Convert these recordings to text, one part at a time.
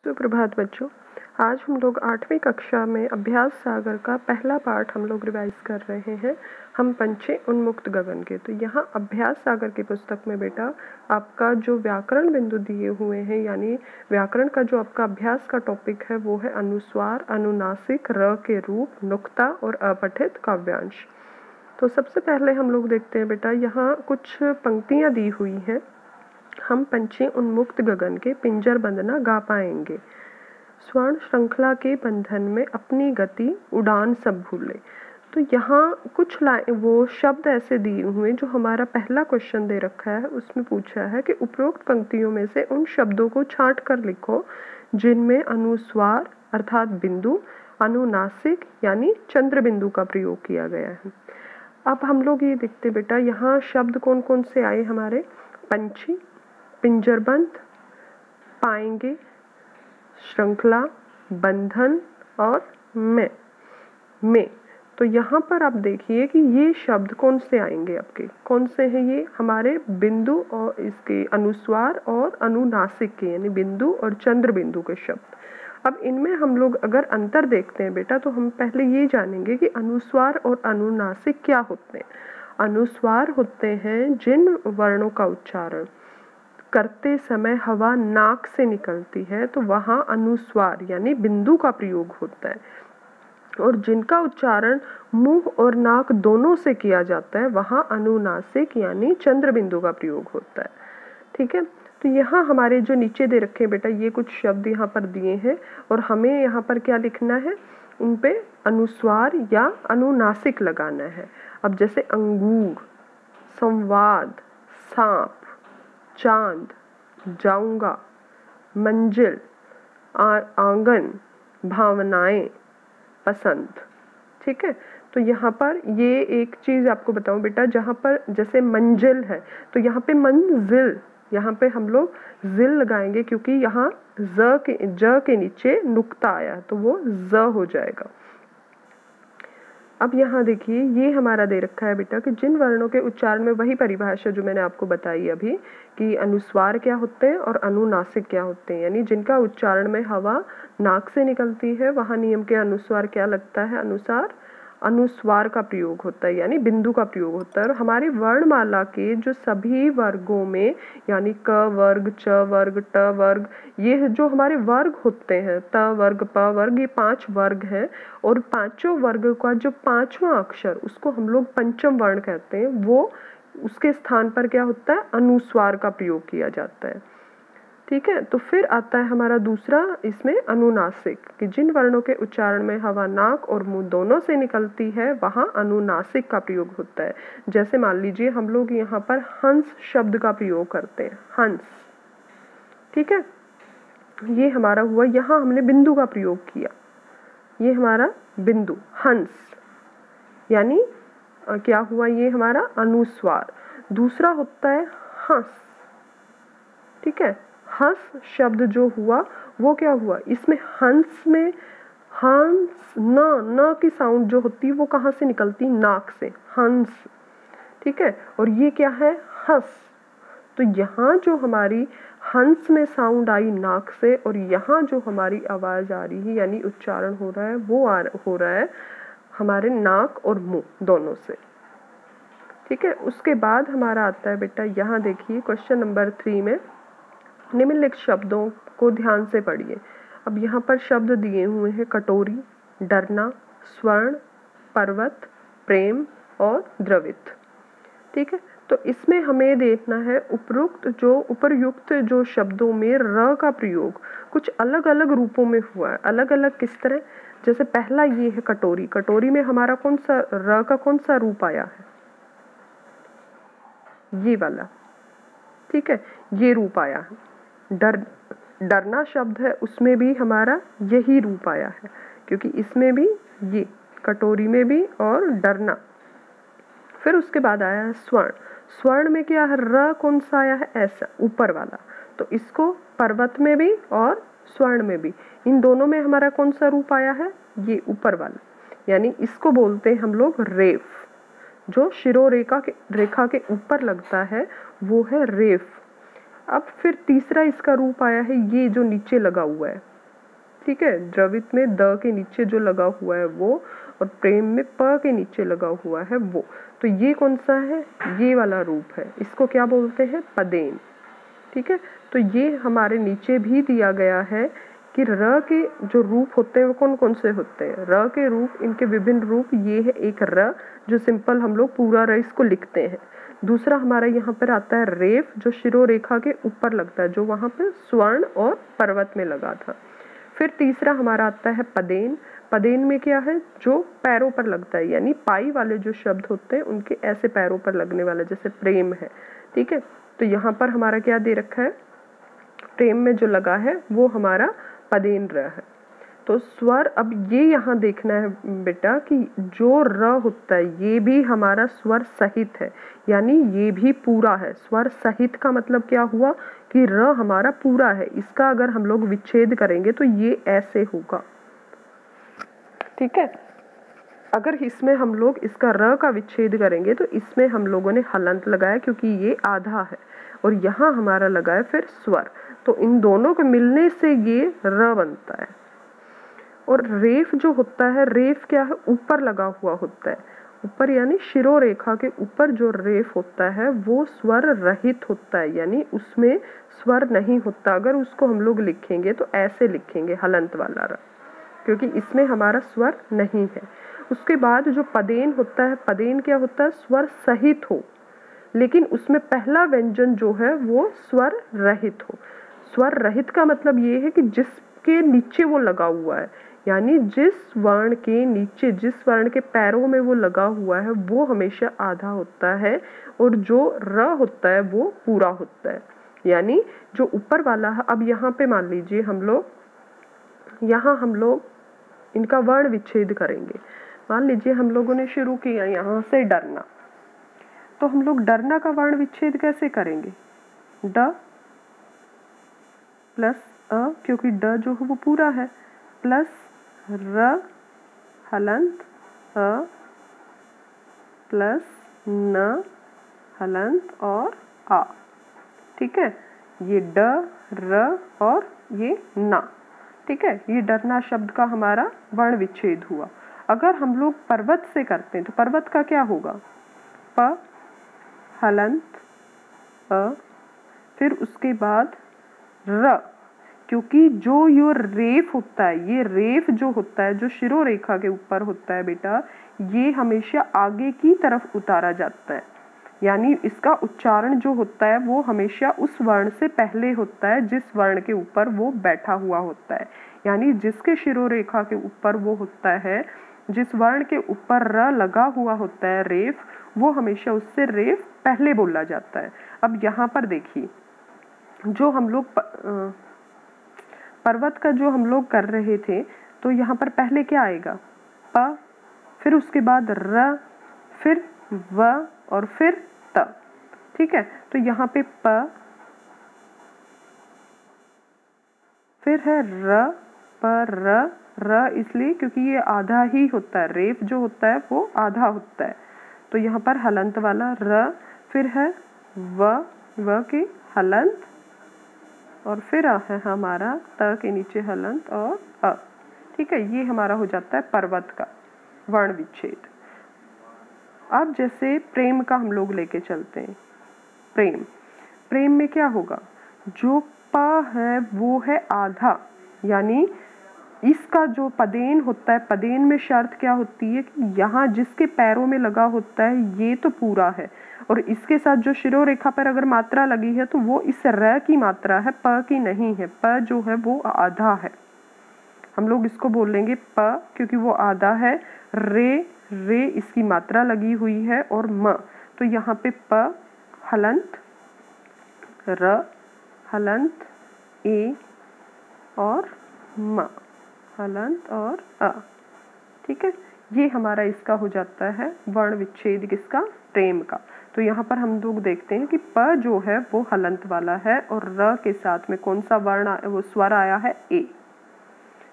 सुप्रभात बच्चों। आज हम लोग 8वीं कक्षा में अभ्यास सागर का पहला पाठ हम लोग रिवाइज कर रहे हैं। हम पंछी उन्मुक्त गगन के। तो यहाँ अभ्यास सागर की पुस्तक में बेटा आपका जो व्याकरण बिंदु दिए हुए हैं, यानी व्याकरण का जो आपका अभ्यास का टॉपिक है वो है अनुस्वार, अनुनासिक, र के रूप, नुक्ता और अपठित काव्यांश। तो सबसे पहले हम लोग देखते हैं बेटा, यहाँ कुछ पंक्तियाँ दी हुई हैं। हम पंछी उन्मुक्त गगन के पिंजर बंद न गा पाएंगे, स्वर्ण श्रृंखला के बंधन में अपनी गति उड़ान सब भूले। तो यहाँ कुछ वो शब्द ऐसे दिए हुए जो हमारा पहला क्वेश्चन दे रखा है, उसमें पूछा है कि उपरोक्त पंक्तियों में से उन शब्दों को छांट कर लिखो जिनमें अनुस्वार अर्थात बिंदु, अनुनासिक यानी चंद्र बिंदु का प्रयोग किया गया है। अब हम लोग ये देखते बेटा, यहाँ शब्द कौन कौन से आए हमारे, पंछी, पिंजरबंद, पाएंगे, श्रृंखला, बंधन और में। तो यहाँ पर आप देखिए कि ये शब्द कौन से आएंगे आपके, कौन से हैं ये हमारे बिंदु और इसके अनुस्वार और अनुनासिक के, यानी बिंदु और चंद्र बिंदु के शब्द। अब इनमें हम लोग अगर अंतर देखते हैं बेटा, तो हम पहले ये जानेंगे कि अनुस्वार और अनुनासिक क्या होते हैं। अनुस्वार होते हैं जिन वर्णों का उच्चारण करते समय हवा नाक से निकलती है, तो वहाँ अनुस्वार यानी बिंदु का प्रयोग होता है, और जिनका उच्चारण मुंह और नाक दोनों से किया जाता है वहाँ अनुनासिक यानी चंद्र बिंदु का प्रयोग होता है। ठीक है, तो यहाँ हमारे जो नीचे दे रखे हैं बेटा, ये कुछ शब्द यहाँ पर दिए हैं और हमें यहाँ पर क्या लिखना है, उन पे अनुस्वार या अनुनासिक लगाना है। अब जैसे अंगूर, संवाद, सांप, चांद, जाऊंगा, मंजिल, आंगन, भावनाएं, पसंद। ठीक है, तो यहाँ पर ये एक चीज आपको बताऊं बेटा, जहाँ पर जैसे मंजिल है तो यहाँ पे मंजिल, यहाँ पे हम लोग जिल लगाएंगे क्योंकि यहाँ ज के नीचे नुक्ता आया तो वो ज हो जाएगा। अब यहाँ देखिए, ये हमारा दे रखा है बेटा कि जिन वर्णों के उच्चारण में, वही परिभाषा जो मैंने आपको बताई अभी कि अनुस्वार क्या होते हैं और अनुनासिक क्या होते हैं, यानी जिनका उच्चारण में हवा नाक से निकलती है वहाँ नियम के अनुसार क्या लगता है, अनुस्वार का प्रयोग होता है, यानी बिंदु का प्रयोग होता है। और हमारी वर्णमाला के जो सभी वर्गों में, यानी क वर्ग, च वर्ग, ट वर्ग, ये जो हमारे वर्ग होते हैं, त वर्ग, प वर्ग, ये 5 वर्ग हैं, और पांचों वर्ग का जो 5वां अक्षर उसको हम लोग पंचम वर्ण कहते हैं, वो उसके स्थान पर क्या होता है, अनुस्वार का प्रयोग किया जाता है। ठीक है, तो फिर आता है हमारा दूसरा इसमें अनुनासिक, कि जिन वर्णों के उच्चारण में हवा नाक और मुंह दोनों से निकलती है वहाँ अनुनासिक का प्रयोग होता है। जैसे मान लीजिए हम लोग यहाँ पर हंस शब्द का प्रयोग करते हैं, हंस। ठीक है, ये हमारा हुआ, यहाँ हमने बिंदु का प्रयोग किया, ये हमारा बिंदु हंस, यानी क्या हुआ, ये हमारा अनुस्वार। दूसरा होता है हंस। ठीक है, हंस शब्द जो हुआ वो क्या हुआ, इसमें हंस में हंस न की साउंड जो होती है वो कहाँ से निकलती, नाक से, हंस। ठीक है, और ये क्या है, हंस। तो यहाँ जो हमारी हंस में साउंड आई नाक से, और यहाँ जो हमारी आवाज आ रही है यानी उच्चारण हो रहा है वो हो रहा है हमारे नाक और मुंह दोनों से। ठीक है, उसके बाद हमारा आता है बेटा, यहाँ देखिए क्वेश्चन नंबर 3 में निम्नलिखित शब्दों को ध्यान से पढ़िए। अब यहाँ पर शब्द दिए हुए हैं कटोरी, डरना, स्वर्ण, पर्वत, प्रेम और द्रवित। ठीक है, तो इसमें हमें देखना है उपर्युक्त जो शब्दों में र का प्रयोग कुछ अलग अलग रूपों में हुआ है। अलग अलग किस तरह, जैसे पहला ये है कटोरी, कटोरी में हमारा कौन सा र का कौन सा रूप आया है, ये वाला। ठीक है, ये रूप आया है। डरना शब्द है, उसमें भी हमारा यही रूप आया है, क्योंकि इसमें भी ये कटोरी में भी और डरना। फिर उसके बाद आया है स्वर्ण। स्वर्ण में क्या है, र कौन सा आया है, ऐसा ऊपर वाला, तो इसको पर्वत में भी और स्वर्ण में भी, इन दोनों में हमारा कौन सा रूप आया है, ये ऊपर वाला, यानी इसको बोलते हैं हम लोग रेफ। जो शिरोरेखा के ऊपर लगता है वो है रेफ। अब फिर तीसरा इसका रूप आया है ये जो नीचे लगा हुआ है, ठीक है, द्रवित में द के नीचे जो लगा हुआ है वो, और प्रेम में प के नीचे लगा हुआ है वो। तो ये कौन सा है, ये वाला रूप है, इसको क्या बोलते हैं, पदेन। ठीक है, तो ये हमारे नीचे भी दिया गया है कि र के जो रूप होते हैं वो कौन कौन से होते हैं। र के रूप, इनके विभिन्न रूप ये है, एक र जो सिंपल हम लोग पूरा र इसको लिखते हैं। दूसरा हमारा यहाँ पर आता है रेफ, जो शिरोरेखा के ऊपर लगता है, जो वहाँ पे स्वर्ण और पर्वत में लगा था। फिर तीसरा हमारा आता है पदेन। पदेन में क्या है, जो पैरों पर लगता है, यानी पाई वाले जो शब्द होते हैं उनके ऐसे पैरों पर लगने वाला, जैसे प्रेम है। ठीक है, तो यहाँ पर हमारा क्या दे रखा है, प्रेम में जो लगा है वो हमारा पदेन र है। तो स्वर, अब ये यहाँ देखना है बेटा कि जो र होता है ये भी हमारा स्वर सहित है, यानी ये भी पूरा है। स्वर सहित का मतलब क्या हुआ कि र हमारा पूरा है। इसका अगर हम लोग विच्छेद करेंगे तो ये ऐसे होगा। ठीक है, अगर इसमें हम लोग इसका र का विच्छेद करेंगे तो इसमें हम लोगों ने हलंत लगाया क्योंकि ये आधा है, और यहाँ हमारा लगा है फिर स्वर। तो इन दोनों के मिलने से ये र बनता है। और रेफ जो होता है, रेफ क्या है, ऊपर लगा हुआ होता है, ऊपर यानी शिरोरेखा के ऊपर जो रेफ होता है वो स्वर रहित होता है, यानी उसमें स्वर नहीं होता। अगर उसको हम लोग लिखेंगे तो ऐसे लिखेंगे, हलंत वाला र, क्योंकि इसमें हमारा स्वर नहीं है। उसके बाद जो पदेन होता है, पदेन क्या होता है, स्वर सहित हो, लेकिन उसमें पहला व्यंजन जो है वो स्वर रहित हो। स्वर रहित का मतलब ये है कि जिसके नीचे वो लगा हुआ है, यानी जिस वर्ण के नीचे, जिस वर्ण के पैरों में वो लगा हुआ है वो हमेशा आधा होता है, और जो र होता है वो पूरा होता है, यानी जो ऊपर वाला है। अब यहाँ पे मान लीजिए हम लोग इनका वर्ण विच्छेद करेंगे। मान लीजिए हम लोगों ने शुरू किया यहाँ से डरना, तो हम लोग डरना का वर्ण विच्छेद कैसे करेंगे, ड प्लस अ, क्योंकि ड जो है वो पूरा है, प्लस र हलंत अ, प्लस न हलंत और आ। ठीक है, ये ड र और ये ना। ठीक है, ये डरना शब्द का हमारा वर्ण विच्छेद हुआ। अगर हम लोग पर्वत से करते हैं तो पर्वत का क्या होगा, प हलंत अ, फिर उसके बाद र, क्योंकि जो ये रेफ होता है, ये रेफ जो होता है, जो शिरोरेखा के ऊपर होता है बेटा, ये हमेशा आगे की तरफ उतारा जाता है, यानी इसका उच्चारण जो होता है वो हमेशा उस वर्ण से पहले होता है जिस वर्ण के ऊपर वो बैठा हुआ होता है। यानी जिसके शिरोरेखा के ऊपर वो होता है, जिस वर्ण के ऊपर र लगा हुआ होता है, रेफ, वो हमेशा उससे रेफ पहले बोला जाता है। अब यहाँ पर देखिए, जो हम लोग पर्वत का जो हम लोग कर रहे थे, तो यहाँ पर पहले क्या आएगा, प, फिर उसके बाद र, फिर व और फिर त। ठीक है, तो यहाँ पे प, फिर है र, प र इसलिए क्योंकि ये आधा ही होता है, रेफ जो होता है वो आधा होता है, तो यहाँ पर हलंत वाला र, फिर है व के हलंत, और फिर है हमारा त के नीचे हलंत और अ। ठीक है, ये हमारा हो जाता है पर्वत का वर्ण विच्छेद। अब जैसे प्रेम का हम लोग लेके चलते हैं, प्रेम में क्या होगा, जो प है वो है आधा, यानी इसका जो पदेन होता है, पदेन में शर्त क्या होती है कि यहाँ जिसके पैरों में लगा होता है ये तो पूरा है, और इसके साथ जो शिरोरेखा पर अगर मात्रा लगी है तो वो इस र की मात्रा है, प की नहीं है। प जो है वो आधा है, हम लोग इसको बोलेंगे प क्योंकि वो आधा है। रे इसकी मात्रा लगी हुई है, और म, तो यहाँ पे प हलंत, र हलंत, ए और म हलंत और अ। ठीक है, ये हमारा इसका हो जाता है वर्ण विच्छेद, किसका, प्रेम का। तो यहाँ पर हम लोग देखते हैं कि प जो है वो हलंत वाला है, और र के साथ में कौन सा वर्ण, वो स्वर आया है, ए।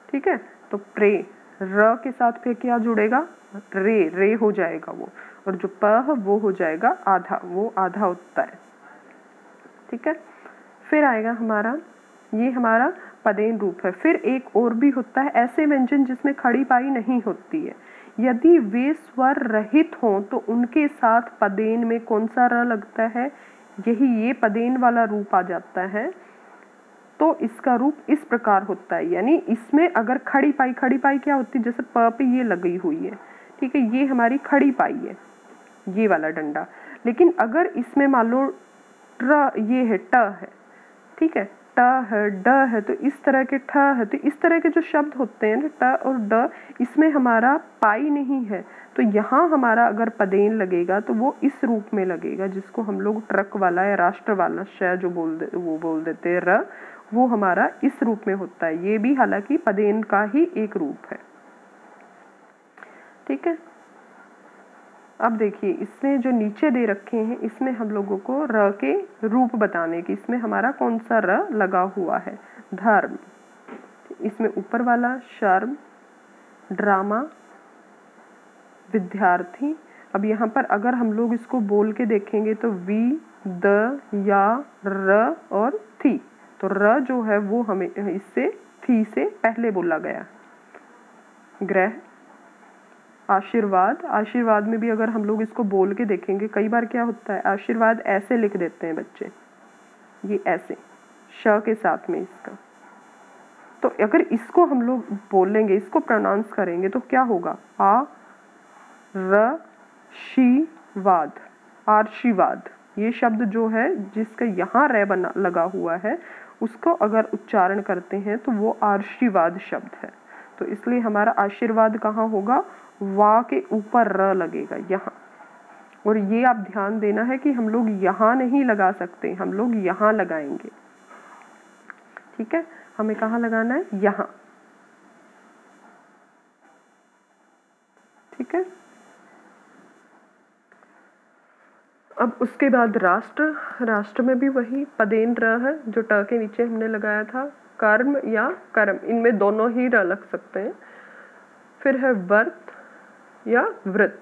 ठीक है, तो प्रे, र के साथ फिर क्या जुड़ेगा, रे हो जाएगा वो, और जो प है वो हो जाएगा आधा, वो आधा होता है। ठीक है, फिर आएगा हमारा, ये हमारा पदेन रूप है। फिर एक और भी होता है ऐसे व्यंजन जिसमें खड़ी पाई नहीं होती है, यदि वे स्वर रहित हों तो उनके साथ पदेन में कौन सा र लगता है, यही ये पदेन वाला रूप आ जाता है। तो इसका रूप इस प्रकार होता है, यानी इसमें अगर खड़ी पाई क्या होती है, जैसे प पे ये लगी हुई है, ठीक है, ये हमारी खड़ी पाई है, ये वाला डंडा। लेकिन अगर इसमें मान लो ये है ट है, ठीक है, ट है, ड है, तो इस तरह के ठ है, तो इस तरह के जो शब्द होते हैं ना ट और ड, इसमें हमारा पाई नहीं है, तो यहाँ हमारा अगर पदेन लगेगा तो वो इस रूप में लगेगा, जिसको हम लोग ट्रक वाला या राष्ट्र वाला श जो बोल देते हैं र, वो हमारा इस रूप में होता है। ये भी हालांकि पदेन का ही एक रूप है, ठीक है। अब देखिए इसमें जो नीचे दे रखे हैं, इसमें हम लोगों को र के रूप बताने की, इसमें हमारा कौन सा र लगा हुआ है, धर्म, इसमें ऊपर वाला शर्म, ड्रामा, विद्यार्थी। अब यहाँ पर अगर हम लोग इसको बोल के देखेंगे तो वी, द, या, र और थी, तो र जो है वो हमें इससे थी से पहले बोला गया। ग्रह, आशीर्वाद, आशीर्वाद में भी अगर हम लोग इसको बोल के देखेंगे, कई बार क्या होता है आशीर्वाद ऐसे लिख देते हैं बच्चे, ये ऐसे श के साथ में इसका, तो अगर इसको हम लोग बोलेंगे, इसको प्रोनाउंस करेंगे तो क्या होगा, आ र शी वाद, आशीर्वाद। ये शब्द जो है जिसका यहाँ रे बना लगा हुआ है, उसको अगर उच्चारण करते हैं तो वो आशीर्वाद शब्द है। तो इसलिए हमारा आशीर्वाद कहाँ होगा, वा के ऊपर र लगेगा यहाँ। और ये आप ध्यान देना है कि हम लोग यहाँ नहीं लगा सकते, हम लोग यहाँ लगाएंगे, ठीक है। हमें कहाँ लगाना है, यहाँ, ठीक है। अब उसके बाद राष्ट्र, राष्ट्र में भी वही पदेन र है जो ट के नीचे हमने लगाया था। कर्म या कर्म, इनमें दोनों ही र लग सकते हैं। फिर है व्रत या व्रत,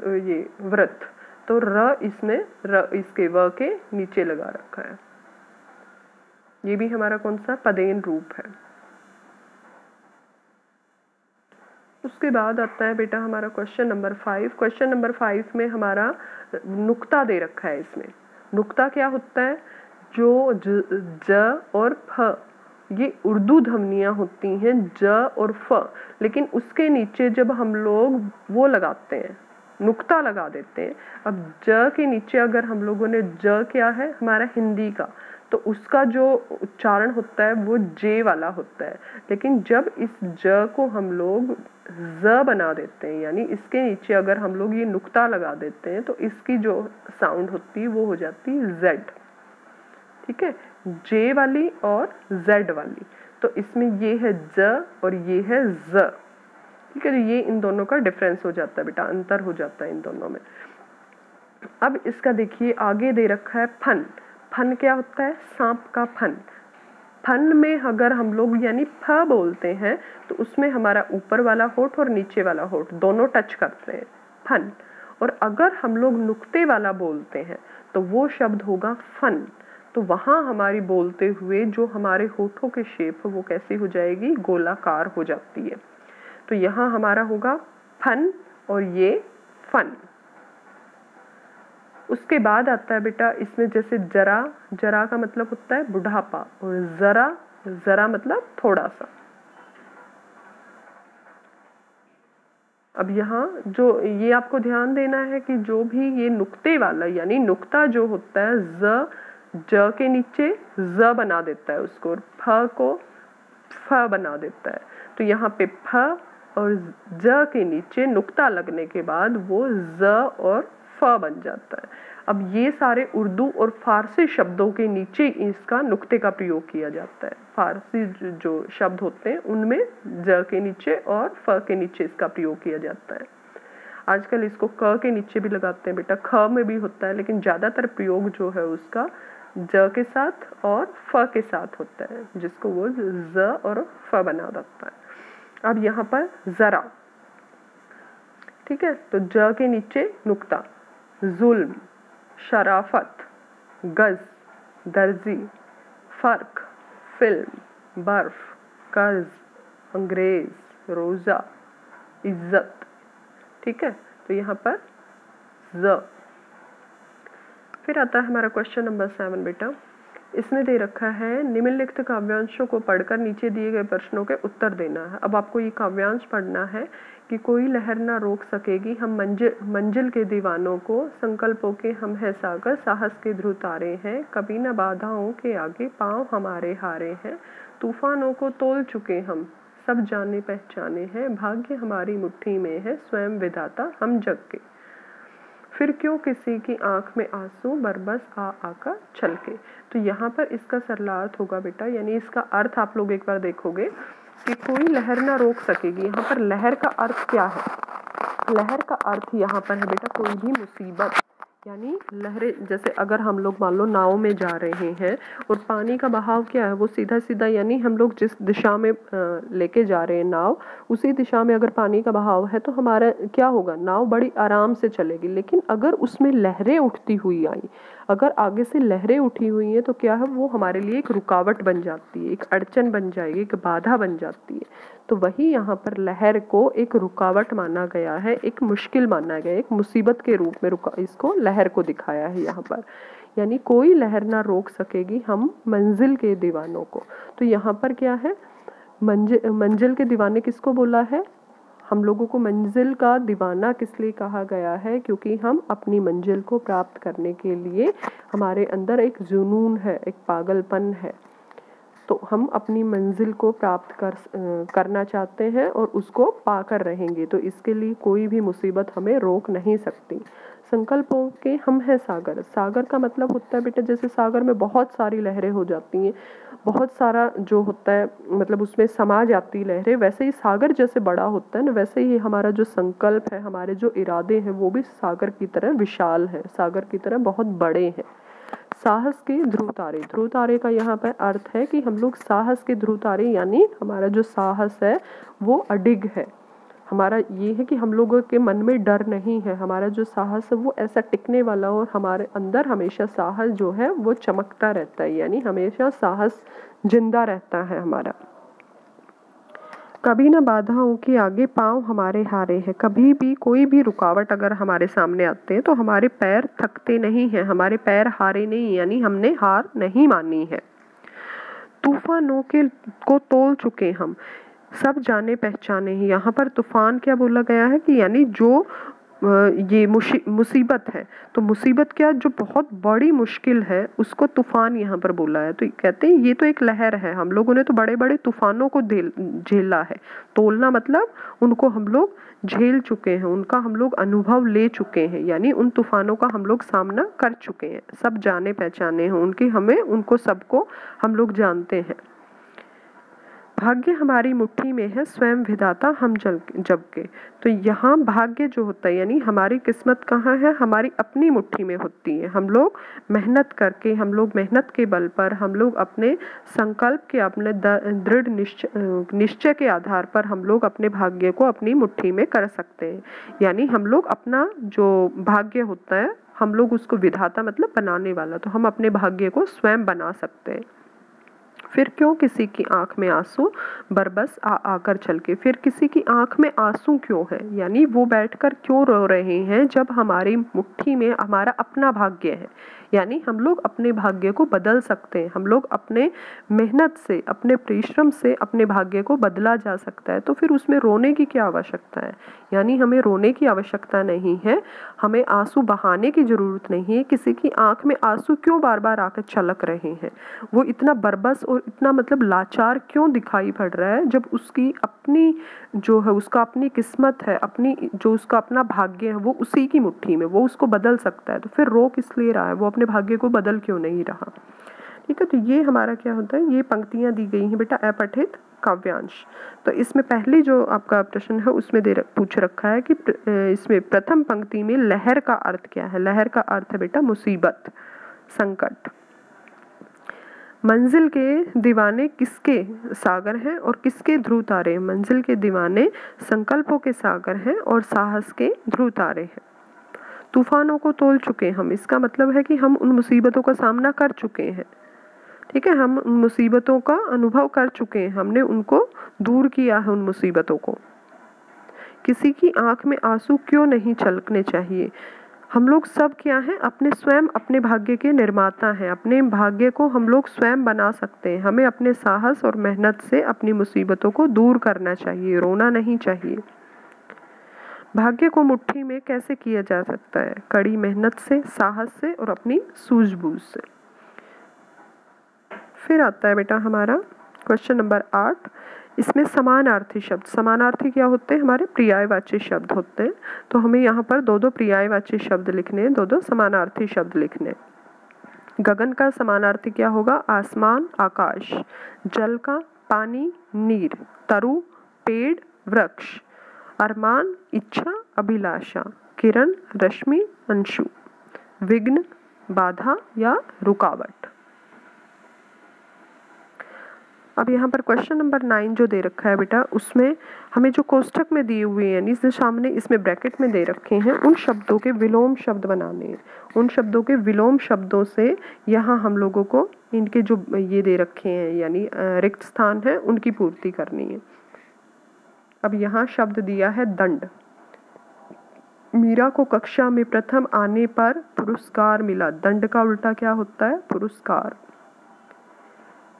ये व्रत, तो र इसमें र इसके व के नीचे लगा रखा है। ये भी हमारा कौन सा पदेन रूप है। उसके बाद आता है बेटा हमारा क्वेश्चन नंबर 5। क्वेश्चन नंबर 5 में हमारा नुक्ता दे रखा है। इसमें नुक्ता क्या होता है, जो ज और फ ये उर्दू ध्वनियाँ होती हैं, ज और फ, लेकिन उसके नीचे जब हम लोग वो लगाते हैं, नुक्ता लगा देते हैं। अब ज के नीचे अगर हम लोगों ने, ज क्या है हमारा हिंदी का, तो उसका जो उच्चारण होता है वो जे वाला होता है। लेकिन जब इस ज को हम लोग ज बना देते हैं, यानी इसके नीचे अगर हम लोग ये नुक्ता लगा देते हैं, तो इसकी जो साउंड होती है वो हो जाती है जेड, ठीक है, जे वाली और जेड वाली। तो इसमें ये है ज और ये है ज, ठीक है। तो ये इन दोनों का डिफरेंस हो जाता है बेटा, अंतर हो जाता है इन दोनों में। अब इसका देखिए आगे दे रखा है फन। फन क्या होता है, सांप का फन। फन में अगर हम लोग यानी फ बोलते हैं तो उसमें हमारा ऊपर वाला होठ और नीचे वाला होठ दोनों टच करते हैं, फन। और अगर हम लोग नुक्ते वाला बोलते हैं तो वो शब्द होगा फन। तो वहाँ हमारी बोलते हुए जो हमारे होठों के शेप वो कैसी हो जाएगी, गोलाकार हो जाती है। तो यहाँ हमारा होगा फन और ये फन। उसके बाद आता है बेटा इसमें जैसे जरा, जरा का मतलब होता है बुढ़ापा, और जरा, जरा मतलब थोड़ा सा। अब यहाँ जो ये आपको ध्यान देना है कि जो भी ये नुक्ते वाला यानी नुक्ता जो होता है, ज के नीचे ज बना देता है उसको, और फ को फ बना देता है। तो यहाँ पे फ और ज के नीचे नुक्ता लगने के बाद वो ज और फ बन जाता है। अब ये सारे उर्दू और फारसी शब्दों के नीचे इसका नुक्ते का प्रयोग किया जाता है। फारसी जो शब्द होते हैं उनमें ज के नीचे और फ के नीचे इसका प्रयोग किया जाता है। आजकल इसको क के नीचे भी लगाते हैं बेटा, ख में भी होता है, लेकिन ज़्यादातर प्रयोग जो है उसका ज के साथ और फ के साथ होता है, जिसको वो ज और फ बना देता है। अब यहाँ पर जरा, ठीक है, तो ज के नीचे नुक्ता, जुल्म, शराफत, गज, दर्जी, फर्क, फिल्म, बर्फ, कर्ज, अंग्रेज, रोज़ा, इज्जत। ठीक है, तो यहाँ पर ज। फिर आता है हमारा क्वेश्चन नंबर 7 बेटा। इसमें दे रखा है निम्नलिखित काव्यांशों को पढ़कर नीचे दिए गए प्रश्नों के उत्तर देना है। अब आपको ये काव्यांश पढ़ना है कि कोई लहर ना रोक सकेगी हम मंजिल के दीवानों को, संकल्पों के हम है सागर, साहस के ध्रुव तारे हैं, कभी न बाधाओं के आगे पांव हमारे हारे हैं, तूफानों को तोल चुके हम, सब जाने पहचाने हैं, भाग्य हमारी मुट्ठी में है, स्वयं विधाता हम जग के, फिर क्यों किसी की आंख में आंसू, बरबस आ आकर छलके। तो यहाँ पर इसका सरला अर्थ होगा बेटा, यानी इसका अर्थ आप लोग एक बार देखोगे कि कोई लहर ना रोक सकेगी। यहाँ पर लहर का अर्थ क्या है? लहर का अर्थ यहाँ पर है बेटा कोई भी मुसीबत, यानी लहरें, जैसे अगर हम लोग मान लो नाव में जा रहे हैं और पानी का बहाव क्या है, वो सीधा सीधा, यानी हम लोग जिस दिशा में लेके जा रहे हैं नाव, उसी दिशा में अगर पानी का बहाव है तो हमारा क्या होगा, नाव बड़ी आराम से चलेगी। लेकिन अगर उसमें लहरें उठती हुई आई, अगर आगे से लहरें उठी हुई हैं तो क्या है, वो हमारे लिए एक रुकावट बन जाती है, एक अड़चन बन जाएगी, एक बाधा बन जाती है। तो वही यहाँ पर लहर को एक रुकावट माना गया है, एक मुश्किल माना गया है, एक मुसीबत के रूप में इसको लहर को दिखाया है यहाँ पर। यानी कोई लहर ना रोक सकेगी हम मंजिल के दीवानों को। तो यहाँ पर क्या है, मंजिल के दीवाने किसको बोला है? हम लोगों को मंजिल का दीवाना किस लिए कहा गया है? क्योंकि हम अपनी मंजिल को प्राप्त करने के लिए हमारे अंदर एक जुनून है, एक पागलपन है। तो हम अपनी मंजिल को प्राप्त करना चाहते हैं और उसको पाकर रहेंगे, तो इसके लिए कोई भी मुसीबत हमें रोक नहीं सकती। संकल्पों के हम हैं सागर। सागर का मतलब होता है बेटा, जैसे सागर में बहुत सारी लहरें हो जाती हैं, बहुत सारा जो होता है मतलब उसमें समा जाती लहरें, वैसे ही सागर जैसे बड़ा होता है ना, वैसे ही हमारा जो संकल्प है, हमारे जो इरादे हैं, वो भी सागर की तरह विशाल है, सागर की तरह बहुत बड़े हैं। साहस के ध्रुव तारे। ध्रुव तारे का यहाँ पर अर्थ है कि हम लोग साहस के ध्रुव तारे, यानी हमारा जो साहस है वो अडिग है। हमारा ये है कि हम लोगों के मन में डर नहीं है, हमारा जो साहस है वो ऐसा टिकने वाला, और हमारे अंदर हमेशा साहस जो है वो चमकता रहता है, यानी हमेशा साहस जिंदा रहता है हमारा। कभी ना बाधाओं के आगे पाँव हमारे हारे हैं। कभी भी कोई भी रुकावट अगर हमारे सामने आते हैं तो हमारे पैर थकते नहीं हैं, हमारे पैर हारे नहीं, यानी हमने हार नहीं मानी है। तूफानों को तोल चुके हम, सब जाने पहचाने हैं। यहाँ पर तूफान क्या बोला गया है कि यानी जो ये मुसीबत है, तो मुसीबत क्या, जो बहुत बड़ी मुश्किल है उसको तूफान यहाँ पर बोला है। तो कहते हैं ये तो एक लहर है, हम लोगों ने तो बड़े बड़े तूफानों को झेला है। तोलना मतलब उनको हम लोग झेल चुके हैं, उनका हम लोग अनुभव ले चुके हैं, यानी उन तूफानों का हम लोग सामना कर चुके हैं। सब जाने पहचाने हैं उनकी, हमें उनको सबको हम लोग जानते हैं। भाग्य हमारी मुट्ठी में है, स्वयं विधाता हम जब के। तो यहाँ भाग्य जो होता है, यानी हमारी किस्मत कहाँ है, हमारी अपनी मुट्ठी में होती है। हम लोग मेहनत करके, हम लोग मेहनत के बल पर, हम लोग अपने संकल्प के, अपने दृढ़ निश्चय के आधार पर हम लोग अपने भाग्य को अपनी मुट्ठी में कर सकते हैं। यानी हम लोग अपना जो भाग्य होता है, हम लोग उसको विधाता मतलब बनाने वाला, तो हम अपने भाग्य को स्वयं बना सकते हैं। फिर क्यों किसी की आंख में आंसू, बरबस आ आकर छलके। फिर किसी की आंख में आंसू क्यों है, यानी वो बैठकर क्यों रो रहे हैं जब हमारी मुट्ठी में हमारा अपना भाग्य है। यानी हम लोग अपने भाग्य को बदल सकते हैं, हम लोग अपने मेहनत से, अपने परिश्रम से अपने भाग्य को बदला जा सकता है। तो फिर उसमें रोने की क्या आवश्यकता है, यानी हमें रोने की आवश्यकता नहीं है, हमें आंसू बहाने की जरूरत नहीं है। किसी की आंख में आंसू क्यों बार बार आकर छलक रहे हैं, वो इतना बरबस और इतना मतलब लाचार क्यों दिखाई पड़ रहा है, जब उसकी अपनी जो है, उसका अपनी किस्मत है, अपनी जो उसका अपना भाग्य है वो उसी की मुट्ठी में, वो उसको बदल सकता है। तो फिर रो किस लिए रहा है, वो अपने भाग्य को बदल क्यों नहीं रहा। ठीक है, तो ये हमारा क्या होता है, ये पंक्तियां दी गई हैं बेटा अपठित काव्यांश। तो इसमें पहली जो आपका प्रश्न है उसमें पूछ रखा है कि इसमें प्रथम पंक्ति में लहर का अर्थ क्या है। लहर का अर्थ है बेटा मुसीबत, संकट। मंजिल के दीवाने किसके सागर हैं और किसके ध्रुव तारे। मंजिल के दीवाने संकल्पों के सागर हैं और साहस के ध्रुव तारे हैं। तूफानों को तोल चुके हम, इसका मतलब है कि हम उन मुसीबतों का सामना कर चुके हैं। ठीक है, हम उन मुसीबतों का अनुभव कर चुके हैं, हमने उनको दूर किया है उन मुसीबतों को। किसी की आंख में आंसू क्यों नहीं छलकने चाहिए? हम लोग सब क्या हैं, अपने स्वयं अपने भाग्य के निर्माता हैं। अपने भाग्य को हम लोग स्वयं बना सकते हैं। हमें अपने साहस और मेहनत से अपनी मुसीबतों को दूर करना चाहिए, रोना नहीं चाहिए। भाग्य को मुट्ठी में कैसे किया जा सकता है? कड़ी मेहनत से, साहस से और अपनी सूझबूझ से। फिर आता है बेटा हमारा क्वेश्चन नंबर 8। इसमें समानार्थी शब्द, समानार्थी क्या होते हैं? हमारे पर्यायवाची शब्द होते हैं। तो हमें यहाँ पर दो पर्यायवाची शब्द लिखने हैं, दो समानार्थी शब्द लिखने हैं। गगन का समानार्थी क्या होगा? आसमान, आकाश। जल का पानी, नीर। तरु, पेड़, वृक्ष। अरमान, इच्छा, अभिलाषा। किरण, रश्मि, अंशु। विघ्न, बाधा या रुकावट। अब यहाँ पर क्वेश्चन नंबर 9 जो दे रखा है बेटा, उसमें हमें जो कोष्ठक में दिए हुए हैं, यानी सामने इसमें ब्रैकेट में दे रखे हैं, उन शब्दों के विलोम शब्द बनाने हैं। उन शब्दों के विलोम शब्दों से यहाँ हम लोगों को इनके जो ये दे रखे हैं यानी रिक्त स्थान है, उनकी पूर्ति करनी है। अब यहाँ शब्द दिया है दंड। मीरा को कक्षा में प्रथम आने पर पुरस्कार मिला। दंड का उल्टा क्या होता है? पुरस्कार।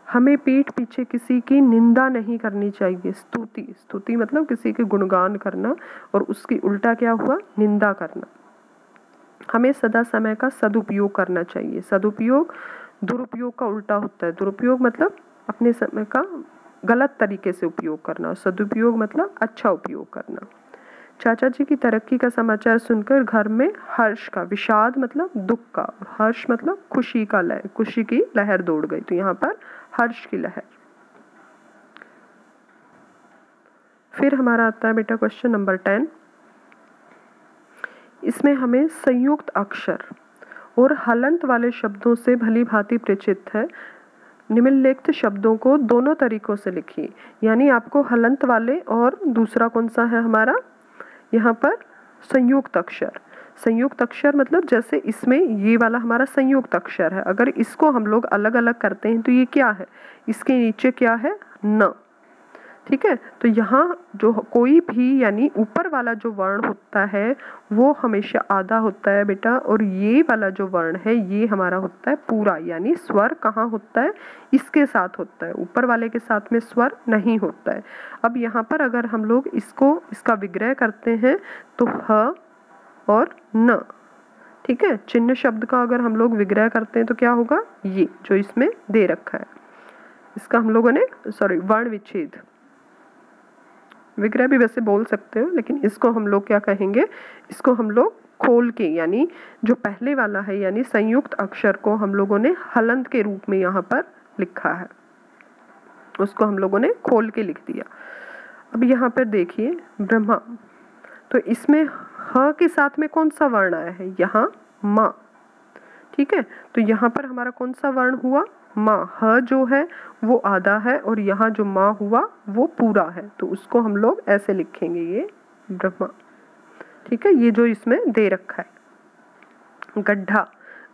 हमें पीठ पीछे किसी की निंदा नहीं करनी चाहिए। स्तुति, स्तुति मतलब किसी के गुणगान करना, और उसकी उल्टा क्या हुआ? निंदा करना। हमें सदा समय का सदुपयोग करना चाहिए। सदुपयोग दुरुपयोग का उल्टा होता है। दुरुपयोग मतलब अपने समय का गलत तरीके से उपयोग करना, सदुपयोग मतलब अच्छा उपयोग करना। चाचा जी की तरक्की का समाचार सुनकर घर में हर्ष का, विषाद मतलब दुख का, हर्ष मतलब खुशी का लहर, खुशी की लहर दौड़ गई। तो यहाँ पर हर्ष की लहर। फिर हमारा आता है बेटा क्वेश्चन नंबर 10। इसमें हमें संयुक्त अक्षर और हलंत वाले शब्दों से भली भांति परिचित है। निम्नलिखित शब्दों को दोनों तरीकों से लिखिए। यानी आपको हलंत वाले और दूसरा कौन सा है हमारा यहाँ पर? संयुक्त अक्षर। संयुक्त अक्षर मतलब जैसे इसमें ये वाला हमारा संयुक्त अक्षर है, अगर इसको हम लोग अलग अलग करते हैं तो ये क्या है? इसके नीचे क्या है? न। ठीक है, तो यहाँ जो कोई भी यानी ऊपर वाला जो वर्ण होता है वो हमेशा आधा होता है बेटा, और ये वाला जो वर्ण है ये हमारा होता है पूरा। यानी स्वर कहाँ होता है? इसके साथ होता है, ऊपर वाले के साथ में स्वर नहीं होता है। अब यहाँ पर अगर हम लोग इसका विग्रह करते हैं तो ह और न। ठीक है, चिन्ह शब्द का अगर हम लोग विग्रह करते हैं तो क्या होगा? ये जो इसमें दे रखा है, इसका हम लोगों ने वर्ण विच्छेद, विग्रह भी वैसे बोल सकते हो, लेकिन इसको हम लोग क्या कहेंगे? इसको हम लोग खोल के, यानी जो पहले वाला है यानी संयुक्त अक्षर को हम लोगों ने हलंत के रूप में यहाँ पर लिखा है, उसको हम लोगों ने खोल के लिख दिया। अब यहाँ पर देखिए ब्रह्मा, तो इसमें ह के साथ में कौन सा वर्ण आया है? यहाँ माँ। ठीक है, तो यहाँ पर हमारा कौन सा वर्ण हुआ? माँ। ह जो है वो आधा है और यहाँ जो माँ हुआ वो पूरा है, तो उसको हम लोग ऐसे लिखेंगे, ये ब्रह्मा। ठीक है, ये जो इसमें दे रखा है। गड्ढा,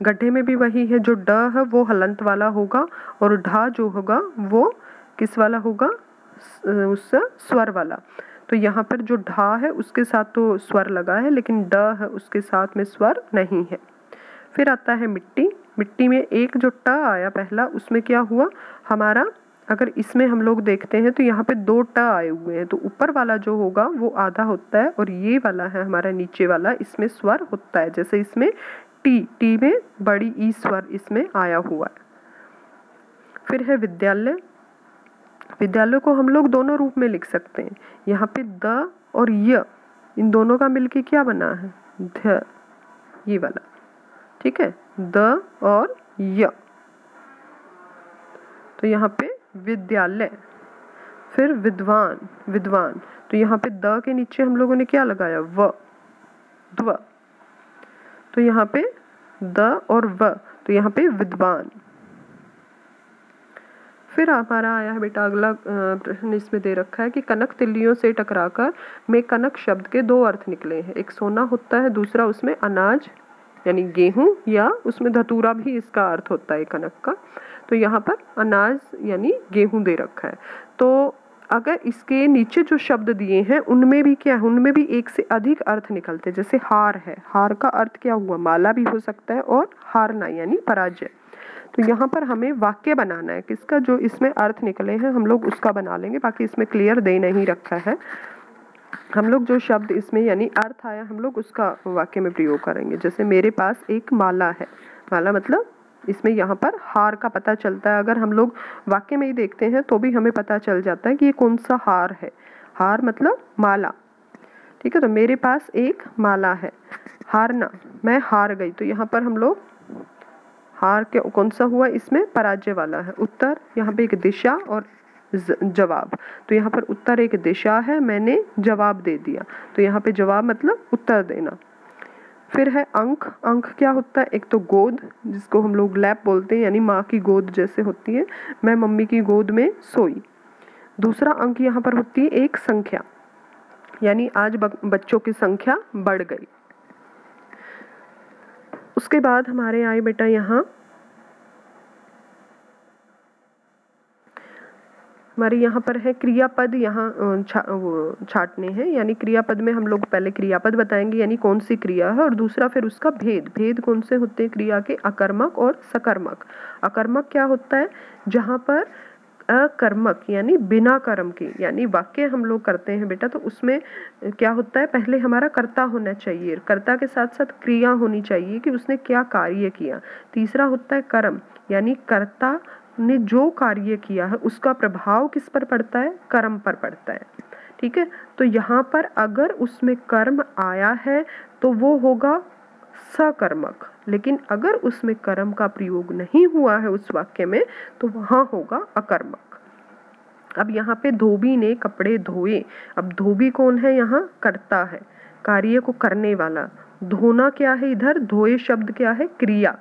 गड्ढे में भी वही है, जो ड है वो हलंत वाला होगा और ढा जो होगा वो किस वाला होगा? उससे स्वर वाला। तो यहाँ पर जो ढा है उसके साथ तो स्वर लगा है, लेकिन ड है उसके साथ में स्वर नहीं है। फिर आता है मिट्टी। मिट्टी में एक जो ट आया पहला, उसमें क्या हुआ हमारा? अगर इसमें हम लोग देखते हैं तो यहाँ पे 2 ट आए हुए हैं, तो ऊपर वाला जो होगा वो आधा होता है और ये वाला है हमारा नीचे वाला, इसमें स्वर होता है। जैसे इसमें टी में बड़ी ई स्वर इसमें आया हुआ है। फिर है विद्यालय। विद्यालय को हम लोग दोनों रूप में लिख सकते हैं। यहाँ पे द और य, इन दोनों का मिलके क्या बना है? ध, ये वाला। ठीक है, द और य, तो यहाँ पे विद्यालय। फिर विद्वान, विद्वान, तो यहाँ पे द के नीचे हम लोगों ने क्या लगाया? व, द्व, तो यहाँ पे द और व, तो यहाँ पे विद्वान। फिर हमारा आया है बेटा अगला प्रश्न, इसमें दे रखा है कि कनक तिल्लियों से टकराकर में कनक शब्द के 2 अर्थ निकले हैं। एक सोना होता है, दूसरा उसमें अनाज यानी गेहूं, या उसमें धतूरा भी इसका अर्थ होता है कनक का। तो यहाँ पर अनाज यानी गेहूं दे रखा है। तो अगर इसके नीचे जो शब्द दिए हैं उनमें भी क्या है, उनमें भी एक से अधिक अर्थ निकलते हैं। जैसे हार है, हार का अर्थ क्या हुआ, माला भी हो सकता है, और हारना यानी पराजय। तो यहाँ पर हमें वाक्य बनाना है किसका, जो इसमें अर्थ निकले हैं हम लोग उसका बना लेंगे, बाकी इसमें क्लियर दे नहीं रखा है। हम लोग जो शब्द इसमें यानी अर्थ आया हम लोग उसका वाक्य में प्रयोग करेंगे। जैसे मेरे पास एक माला है, माला मतलब इसमें यहाँ पर हार का पता चलता है। अगर हम लोग वाक्य में ही देखते हैं तो भी हमें पता चल जाता है कि ये कौन सा हार है। हार मतलब माला, ठीक है। तो मेरे पास एक माला है। हारना, मैं हार गई, तो यहाँ पर हम लोग हार के कौन सा हुआ, इसमें पराजय वाला है। उत्तर, यहाँ पे एक दिशा और जवाब, तो यहाँ पर उत्तर एक दिशा है, मैंने जवाब दे दिया, तो यहाँ पे जवाब मतलब उत्तर देना। फिर है अंक, अंक क्या होता है, एक तो गोद जिसको हम लोग लैप बोलते हैं, यानी माँ की गोद जैसे होती है, मैं मम्मी की गोद में सोई। दूसरा अंक यहाँ पर होती है एक संख्या, यानी आज बच्चों की संख्या बढ़ गई। उसके बाद हमारे आए बेटा यहाँ हमारे यहाँ पर है क्रियापद, यहाँ छाटने हैं, यानी क्रियापद में हम लोग पहले क्रियापद बताएंगे यानी कौन सी क्रिया है, और दूसरा फिर उसका भेद, भेद कौन से होते हैं क्रिया के, अकर्मक और सकर्मक। अकर्मक क्या होता है, जहाँ पर अकर्मक यानी बिना कर्म के, यानी वाक्य हम लोग करते हैं बेटा, तो उसमें क्या होता है, पहले हमारा कर्ता होना चाहिए, कर्ता के साथ साथ क्रिया होनी चाहिए कि उसने क्या कार्य किया। तीसरा होता है कर्म, यानी कर्ता ने जो कार्य किया है उसका प्रभाव किस पर पड़ता है, कर्म पर पड़ता है, ठीक है। तो यहाँ पर अगर उसमें कर्म आया है तो वो होगा सकर्मक, लेकिन अगर उसमें कर्म का प्रयोग नहीं हुआ है उस वाक्य में तो वहां होगा अकर्मक। अब यहाँ पे धोबी ने कपड़े धोए, अब धोबी कौन है, यहाँ कर्ता है, कार्य को करने वाला। धोना क्या है, इधर धोए शब्द क्या है, क्रिया,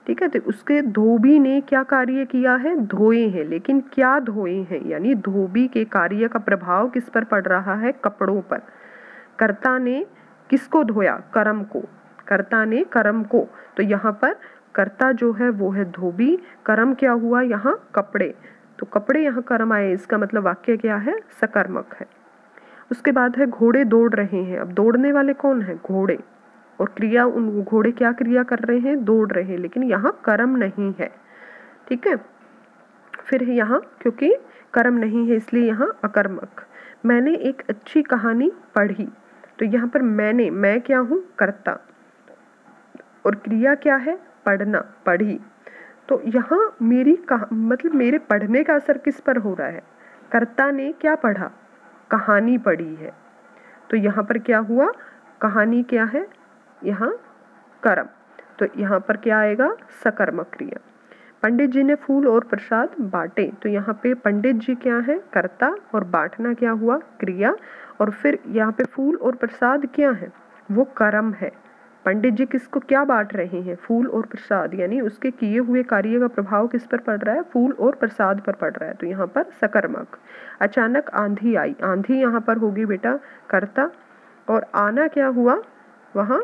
ठीक है। तो उसके धोबी ने क्या कार्य किया है, धोए हैं, लेकिन क्या धोए हैं, यानी धोबी के कार्य का प्रभाव किस पर पड़ रहा है, कपड़ों पर। कर्ता ने किसको धोया, कर्म को, कर्ता ने कर्म को, तो यहाँ पर कर्ता जो है वो है धोबी, कर्म क्या हुआ यहाँ, कपड़े, तो कपड़े यहाँ कर्म आए, इसका मतलब वाक्य क्या है, सकर्मक है। उसके बाद है घोड़े दौड़ रहे हैं, अब दौड़ने वाले कौन है, घोड़े, और क्रिया, उन घोड़े क्या क्रिया कर रहे हैं, दौड़ रहे हैं, लेकिन यहाँ कर्म नहीं है, ठीक है। फिर यहाँ क्योंकि कर्म नहीं है इसलिए यहाँ अकर्मक। मैंने एक अच्छी कहानी पढ़ी, तो यहाँ पर मैंने, मैं क्या हूँ, कर्ता, और क्रिया क्या है, पढ़ना, पढ़ी, तो यहाँ मेरी मतलब मेरे पढ़ने का असर किस पर हो रहा है, कर्ता ने क्या पढ़ा, कहानी पढ़ी है, तो यहाँ पर क्या हुआ, कहानी क्या है, यहाँ कर्म, तो यहाँ पर क्या आएगा, सकर्मक क्रिया। पंडित जी ने फूल और प्रसाद बांटे, तो यहाँ पे पंडित जी क्या है, कर्ता, और बांटना क्या हुआ, क्रिया, और फिर यहाँ पे फूल और प्रसाद क्या है, वो कर्म है। पंडित जी किसको क्या बांट रहे हैं, फूल और प्रसाद, यानी उसके किए हुए कार्य का प्रभाव किस पर पड़ रहा है, फूल और प्रसाद पर पड़ रहा है, तो यहाँ पर सकर्मक। अचानक आंधी आई, आंधी यहाँ पर होगी बेटा कर्ता, और आना क्या हुआ, वहाँ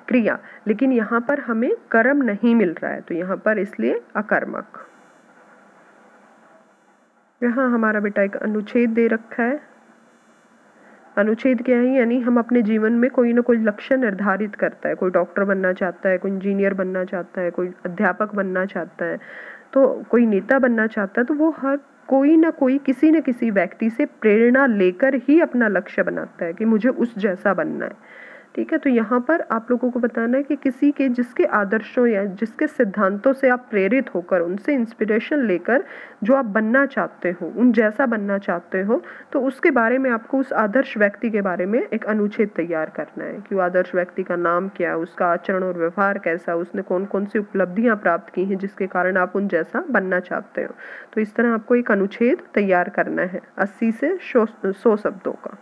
क्रिया, लेकिन यहाँ पर हमें कर्म नहीं मिल रहा है, तो यहाँ पर इसलिए अकर्मक। यहाँ हमारा बेटा एक अनुच्छेद दे रखा है। अनुच्छेद क्या है, यानी हम अपने जीवन में कोई ना कोई लक्ष्य निर्धारित करता है, कोई डॉक्टर बनना चाहता है, कोई इंजीनियर बनना चाहता है, कोई अध्यापक बनना चाहता है, तो कोई नेता बनना चाहता है, तो वो हर कोई ना कोई किसी न किसी व्यक्ति से प्रेरणा लेकर ही अपना लक्ष्य बनाता है कि मुझे उस जैसा बनना है, ठीक है। तो यहाँ पर आप लोगों को बताना है कि किसी के, जिसके आदर्शों या जिसके सिद्धांतों से आप प्रेरित होकर, उनसे इंस्पिरेशन लेकर जो आप बनना चाहते हो, उन जैसा बनना चाहते हो, तो उसके बारे में आपको, उस आदर्श व्यक्ति के बारे में एक अनुच्छेद तैयार करना है कि वो आदर्श व्यक्ति का नाम क्या, उसका आचरण और व्यवहार कैसा, उसने कौन कौन सी उपलब्धियां प्राप्त की हैं जिसके कारण आप उन जैसा बनना चाहते हो। तो इस तरह आपको एक अनुच्छेद तैयार करना है 80 से 100 शब्दों का।